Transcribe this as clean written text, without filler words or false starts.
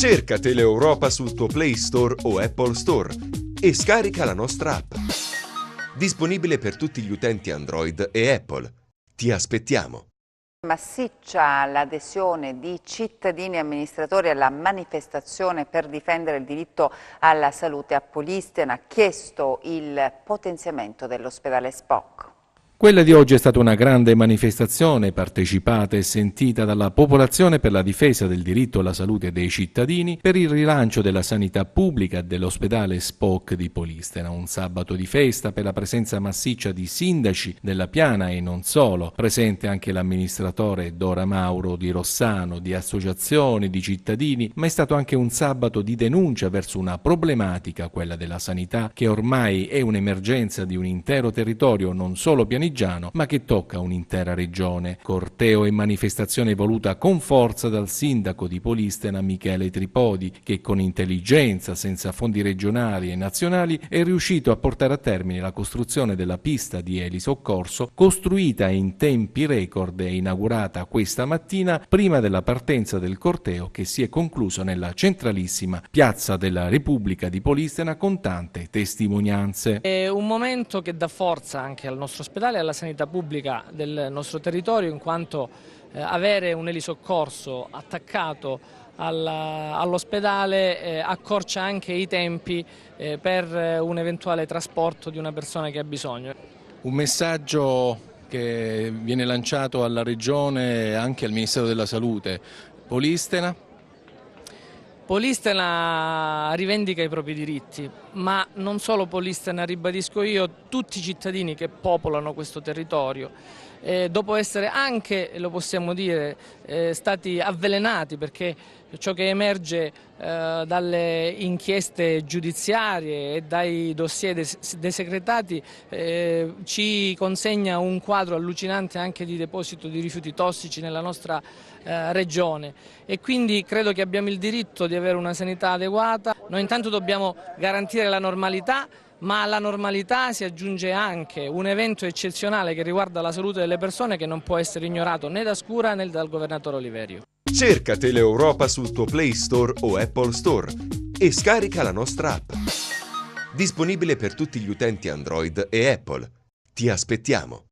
Cerca Teleeuropa sul tuo Play Store o Apple Store e scarica la nostra app. Disponibile per tutti gli utenti Android e Apple. Ti aspettiamo! Massiccia l'adesione di cittadini e amministratori alla manifestazione per difendere il diritto alla salute a Polistena, ha chiesto il potenziamento dell'ospedale Spock. Quella di oggi è stata una grande manifestazione partecipata e sentita dalla popolazione per la difesa del diritto alla salute dei cittadini, per il rilancio della sanità pubblica e dell'ospedale Spock di Polistena. Un sabato di festa per la presenza massiccia di sindaci della Piana e non solo, presente anche l'amministratore Dora Mauro di Rossano, di associazioni, di cittadini, ma è stato anche un sabato di denuncia verso una problematica, quella della sanità, che ormai è un'emergenza di un intero territorio, non solo pianigiano, ma che tocca un'intera regione. Corteo e manifestazione voluta con forza dal sindaco di Polistena Michele Tripodi, che con intelligenza, senza fondi regionali e nazionali, è riuscito a portare a termine la costruzione della pista di elisoccorso, costruita in tempi record e inaugurata questa mattina prima della partenza del corteo, che si è concluso nella centralissima Piazza della Repubblica di Polistena con tante testimonianze. È un momento che dà forza anche al nostro ospedale e alla sanità pubblica del nostro territorio, in quanto avere un elisoccorso attaccato all'ospedale accorcia anche i tempi per un eventuale trasporto di una persona che ha bisogno. Un messaggio che viene lanciato alla Regione e anche al Ministero della Salute. Polistena rivendica i propri diritti, ma non solo Polistena, ribadisco io, tutti i cittadini che popolano questo territorio, dopo essere anche, lo possiamo dire, stati avvelenati, perché ciò che emerge dalle inchieste giudiziarie e dai dossier desecretati ci consegna un quadro allucinante anche di deposito di rifiuti tossici nella nostra regione, e quindi credo che abbiamo il diritto di avere una sanità adeguata. Noi intanto dobbiamo garantire la normalità, ma alla normalità si aggiunge anche un evento eccezionale che riguarda la salute delle persone, che non può essere ignorato né da Scura né dal governatore Oliverio. Cerca Teleeuropa sul tuo Play Store o Apple Store e scarica la nostra app. Disponibile per tutti gli utenti Android e Apple. Ti aspettiamo!